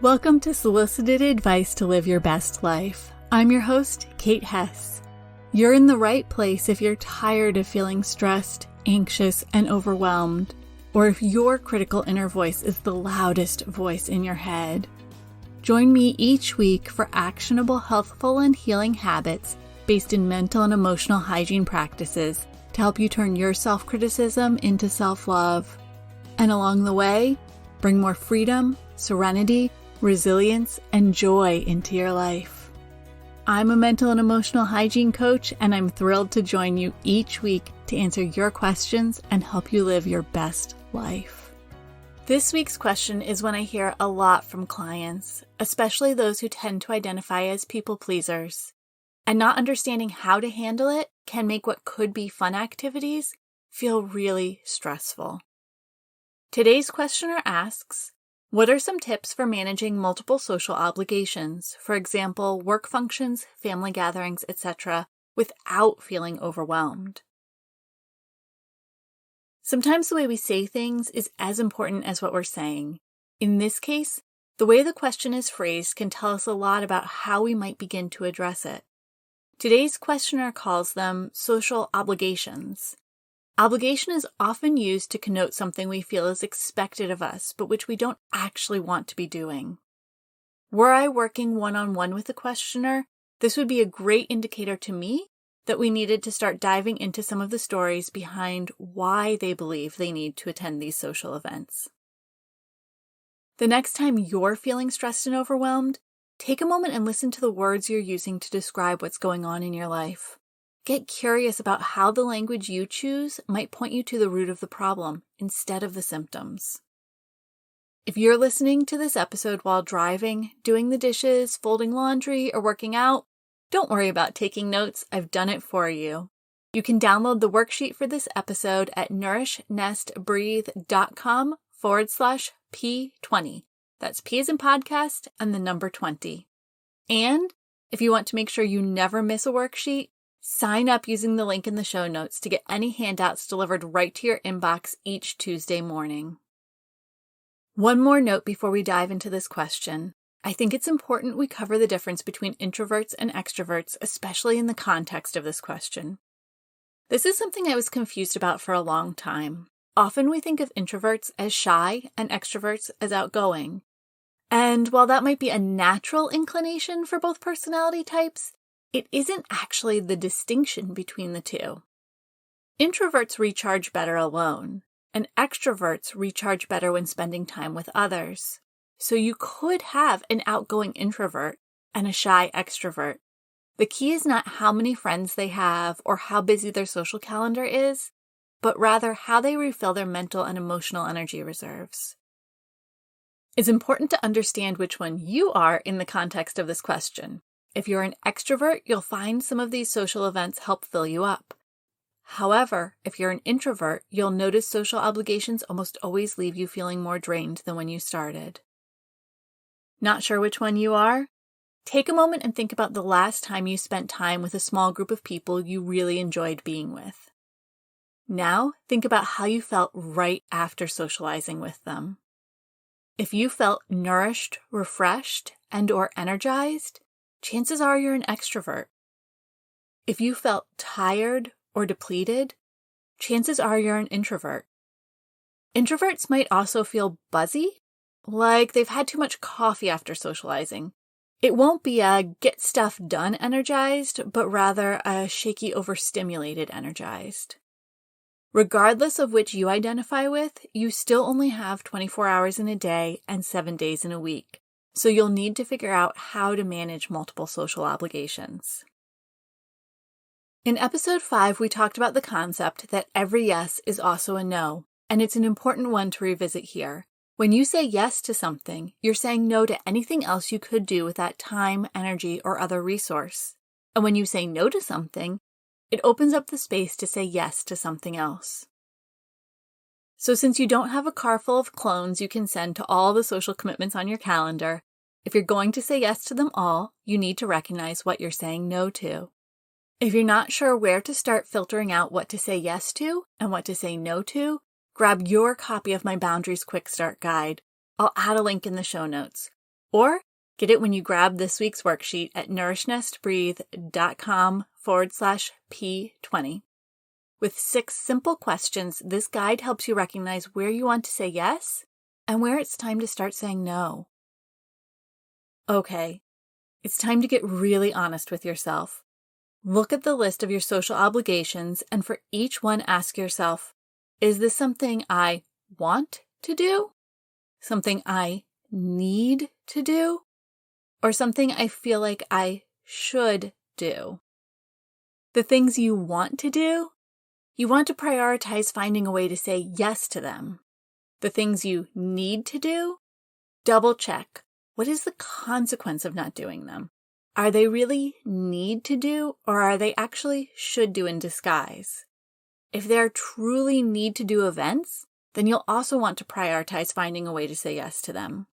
Welcome to Solicited Advice to Live Your Best Life. I'm your host, Kate Hess. You're in the right place if you're tired of feeling stressed, anxious, and overwhelmed, or if your critical inner voice is the loudest voice in your head. Join me each week for actionable, healthful, and healing habits based in mental and emotional hygiene practices to help you turn your self-criticism into self-love. And along the way, bring more freedom, serenity, resilience, and joy into your life. I'm a mental and emotional hygiene coach, and I'm thrilled to join you each week to answer your questions and help you live your best life. This week's question is one I hear a lot from clients, especially those who tend to identify as people pleasers. And not understanding how to handle it can make what could be fun activities feel really stressful. Today's questioner asks, what are some tips for managing multiple social obligations, for example, work functions, family gatherings, etc., without feeling overwhelmed? Sometimes the way we say things is as important as what we're saying. In this case, the way the question is phrased can tell us a lot about how we might begin to address it. Today's questioner calls them social obligations. Obligation is often used to connote something we feel is expected of us, but which we don't actually want to be doing. Were I working one-on-one with a questioner, this would be a great indicator to me that we needed to start diving into some of the stories behind why they believe they need to attend these social events. The next time you're feeling stressed and overwhelmed, take a moment and listen to the words you're using to describe what's going on in your life. Get curious about how the language you choose might point you to the root of the problem instead of the symptoms. If you're listening to this episode while driving, doing the dishes, folding laundry, or working out, don't worry about taking notes. I've done it for you. You can download the worksheet for this episode at nourishnestbreathe.com/P20. That's P as in podcast and the number 20. And if you want to make sure you never miss a worksheet, sign up using the link in the show notes to get any handouts delivered right to your inbox each Tuesday morning. One more note before we dive into this question. I think it's important we cover the difference between introverts and extroverts, especially in the context of this question. This is something I was confused about for a long time. Often we think of introverts as shy and extroverts as outgoing. And while that might be a natural inclination for both personality types, it isn't actually the distinction between the two. Introverts recharge better alone, and extroverts recharge better when spending time with others. So you could have an outgoing introvert and a shy extrovert. The key is not how many friends they have or how busy their social calendar is, but rather how they refill their mental and emotional energy reserves. It's important to understand which one you are in the context of this question. If you're an extrovert, you'll find some of these social events help fill you up. However, if you're an introvert, you'll notice social obligations almost always leave you feeling more drained than when you started. Not sure which one you are? Take a moment and think about the last time you spent time with a small group of people you really enjoyed being with. Now, think about how you felt right after socializing with them. If you felt nourished, refreshed, and/or energized, chances are you're an extrovert. If you felt tired or depleted, chances are you're an introvert. Introverts might also feel buzzy, like they've had too much coffee after socializing. It won't be a get stuff done energized, but rather a shaky overstimulated energized. Regardless of which you identify with, you still only have 24 hours in a day and 7 days in a week. So you'll need to figure out how to manage multiple social obligations. In episode 5, we talked about the concept that every yes is also a no, and it's an important one to revisit here. When you say yes to something, you're saying no to anything else you could do with that time, energy, or other resource. And when you say no to something, it opens up the space to say yes to something else. So since you don't have a car full of clones you can send to all the social commitments on your calendar, if you're going to say yes to them all, you need to recognize what you're saying no to. If you're not sure where to start filtering out what to say yes to and what to say no to, grab your copy of my Boundaries Quick Start Guide. I'll add a link in the show notes. Or get it when you grab this week's worksheet at nourishnesttobreathe.com/P20. With 6 simple questions, this guide helps you recognize where you want to say yes and where it's time to start saying no. Okay, it's time to get really honest with yourself. Look at the list of your social obligations, and for each one, ask yourself, is this something I want to do? Something I need to do? Or something I feel like I should do? The things you want to do, you want to prioritize finding a way to say yes to them. The things you need to do, double check. What is the consequence of not doing them? Are they really need to do, or are they actually should do in disguise? If they are truly need to do events, then you'll also want to prioritize finding a way to say yes to them.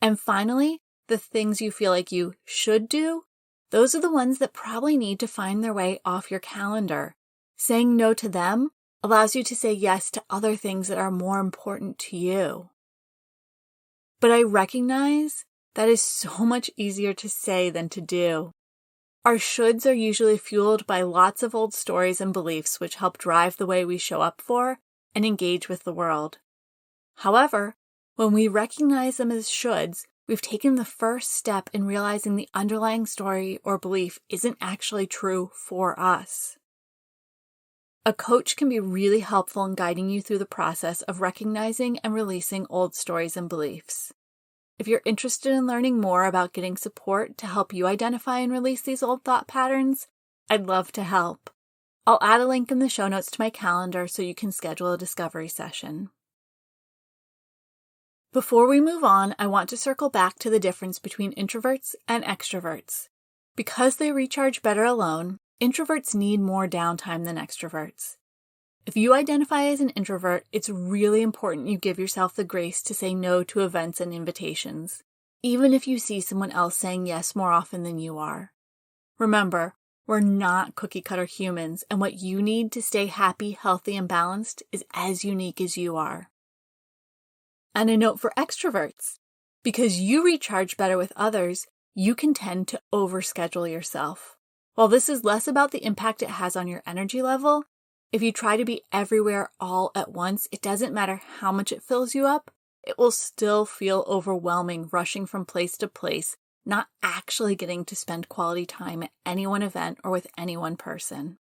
And finally, the things you feel like you should do, those are the ones that probably need to find their way off your calendar. Saying no to them allows you to say yes to other things that are more important to you. But I recognize that is so much easier to say than to do. Our shoulds are usually fueled by lots of old stories and beliefs which help drive the way we show up for and engage with the world. However, when we recognize them as shoulds, we've taken the first step in realizing the underlying story or belief isn't actually true for us. A coach can be really helpful in guiding you through the process of recognizing and releasing old stories and beliefs. If you're interested in learning more about getting support to help you identify and release these old thought patterns, I'd love to help. I'll add a link in the show notes to my calendar so you can schedule a discovery session. Before we move on, I want to circle back to the difference between introverts and extroverts. Because they recharge better alone, introverts need more downtime than extroverts. If you identify as an introvert, it's really important you give yourself the grace to say no to events and invitations, even if you see someone else saying yes more often than you are. Remember, we're not cookie-cutter humans, and what you need to stay happy, healthy, and balanced is as unique as you are. And a note for extroverts, because you recharge better with others, you can tend to overschedule yourself. While this is less about the impact it has on your energy level, if you try to be everywhere all at once, it doesn't matter how much it fills you up, it will still feel overwhelming rushing from place to place, not actually getting to spend quality time at any one event or with any one person.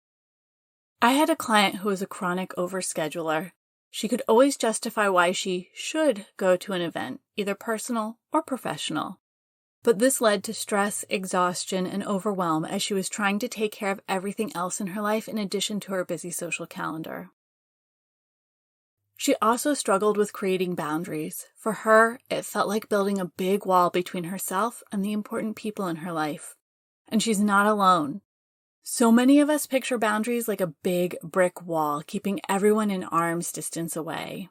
I had a client who was a chronic overscheduler. She could always justify why she should go to an event, either personal or professional. But this led to stress, exhaustion, and overwhelm as she was trying to take care of everything else in her life in addition to her busy social calendar. She also struggled with creating boundaries. For her, it felt like building a big wall between herself and the important people in her life. And she's not alone. So many of us picture boundaries like a big brick wall, keeping everyone in arm's distance away.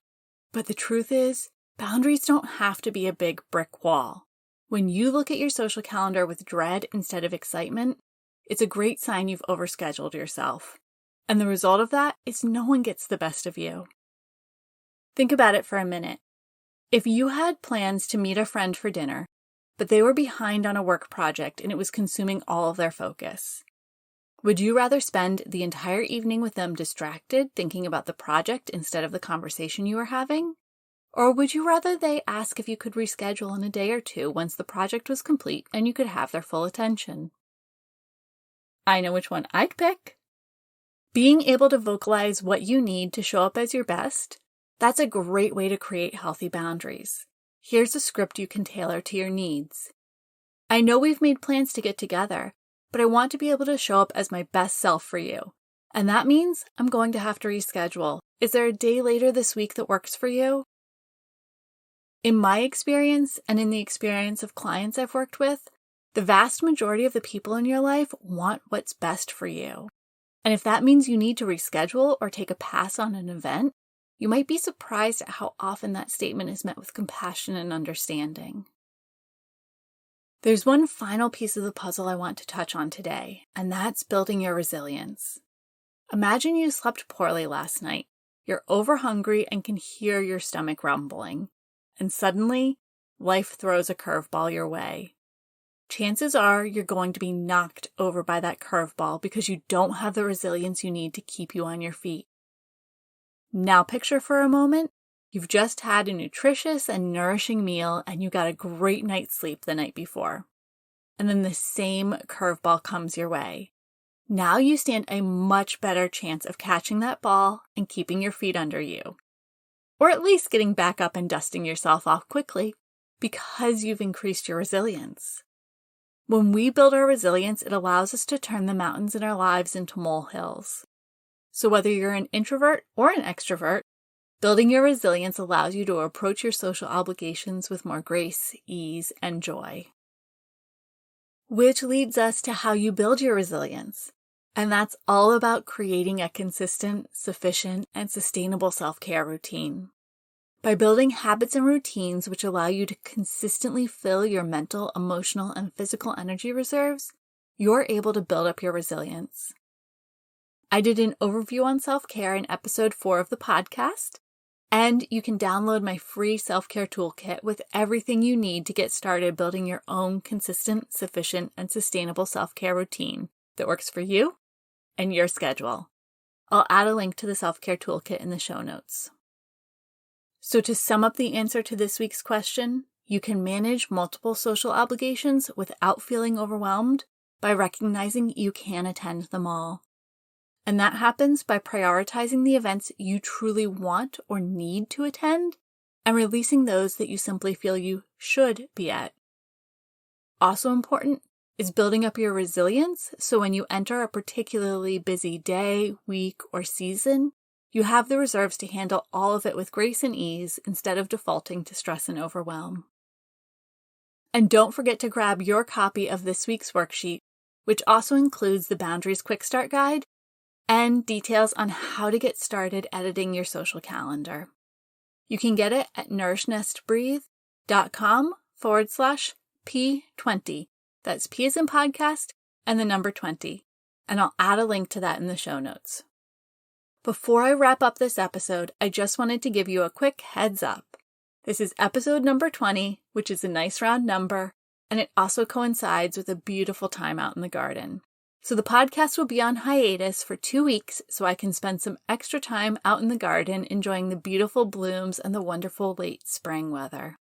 But the truth is, boundaries don't have to be a big brick wall. When you look at your social calendar with dread instead of excitement, it's a great sign you've overscheduled yourself. And the result of that is no one gets the best of you. Think about it for a minute. If you had plans to meet a friend for dinner, but they were behind on a work project and it was consuming all of their focus, would you rather spend the entire evening with them distracted, thinking about the project instead of the conversation you were having? Or would you rather they ask if you could reschedule in a day or two once the project was complete and you could have their full attention? I know which one I'd pick. Being able to vocalize what you need to show up as your best, that's a great way to create healthy boundaries. Here's a script you can tailor to your needs. I know we've made plans to get together, but I want to be able to show up as my best self for you. And that means I'm going to have to reschedule. Is there a day later this week that works for you? In my experience, and in the experience of clients I've worked with, the vast majority of the people in your life want what's best for you. And if that means you need to reschedule or take a pass on an event, you might be surprised at how often that statement is met with compassion and understanding. There's one final piece of the puzzle I want to touch on today, and that's building your resilience. Imagine you slept poorly last night. You're overhungry and can hear your stomach rumbling. And suddenly, life throws a curveball your way. Chances are you're going to be knocked over by that curveball because you don't have the resilience you need to keep you on your feet. Now picture for a moment, you've just had a nutritious and nourishing meal and you got a great night's sleep the night before. And then the same curveball comes your way. Now you stand a much better chance of catching that ball and keeping your feet under you. Or at least getting back up and dusting yourself off quickly because you've increased your resilience. When we build our resilience, it allows us to turn the mountains in our lives into molehills. So whether you're an introvert or an extrovert, building your resilience allows you to approach your social obligations with more grace, ease, and joy. Which leads us to how you build your resilience. And that's all about creating a consistent, sufficient, and sustainable self-care routine. By building habits and routines which allow you to consistently fill your mental, emotional, and physical energy reserves, you're able to build up your resilience. I did an overview on self-care in episode 4 of the podcast, and you can download my free self-care toolkit with everything you need to get started building your own consistent, sufficient, and sustainable self-care routine that works for you and your schedule. I'll add a link to the self-care toolkit in the show notes. So to sum up the answer to this week's question, you can manage multiple social obligations without feeling overwhelmed by recognizing you can attend them all. And that happens by prioritizing the events you truly want or need to attend and releasing those that you simply feel you should be at. Also important is building up your resilience so when you enter a particularly busy day, week, or season, you have the reserves to handle all of it with grace and ease instead of defaulting to stress and overwhelm. And don't forget to grab your copy of this week's worksheet, which also includes the Boundaries Quick Start Guide and details on how to get started editing your social calendar. You can get it at nourishnesttbreathe.com/P20. That's P as in podcast and the number 20. And I'll add a link to that in the show notes. Before I wrap up this episode, I just wanted to give you a quick heads up. This is episode number 20, which is a nice round number, and it also coincides with a beautiful time out in the garden. So the podcast will be on hiatus for 2 weeks so I can spend some extra time out in the garden enjoying the beautiful blooms and the wonderful late spring weather.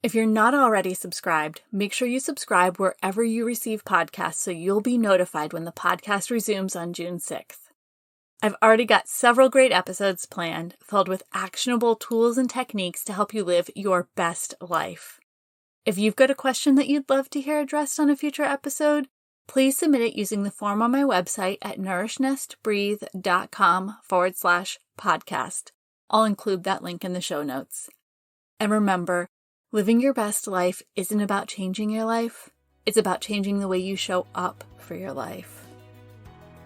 If you're not already subscribed, make sure you subscribe wherever you receive podcasts so you'll be notified when the podcast resumes on June 6th. I've already got several great episodes planned, filled with actionable tools and techniques to help you live your best life. If you've got a question that you'd love to hear addressed on a future episode, please submit it using the form on my website at nourishnesttbreathe.com/podcast. I'll include that link in the show notes. And remember, living your best life isn't about changing your life. It's about changing the way you show up for your life.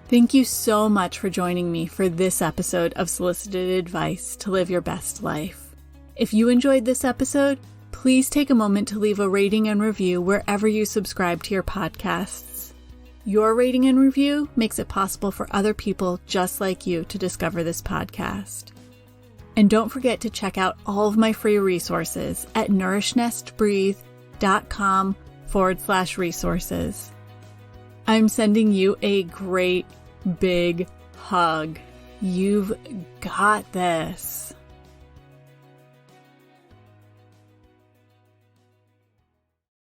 Thank you so much for joining me for this episode of Solicited Advice to Live Your Best Life. If you enjoyed this episode, please take a moment to leave a rating and review wherever you subscribe to your podcasts. Your rating and review makes it possible for other people just like you to discover this podcast. And don't forget to check out all of my free resources at nourishnesttbreathe.com/resources. I'm sending you a great big hug. You've got this.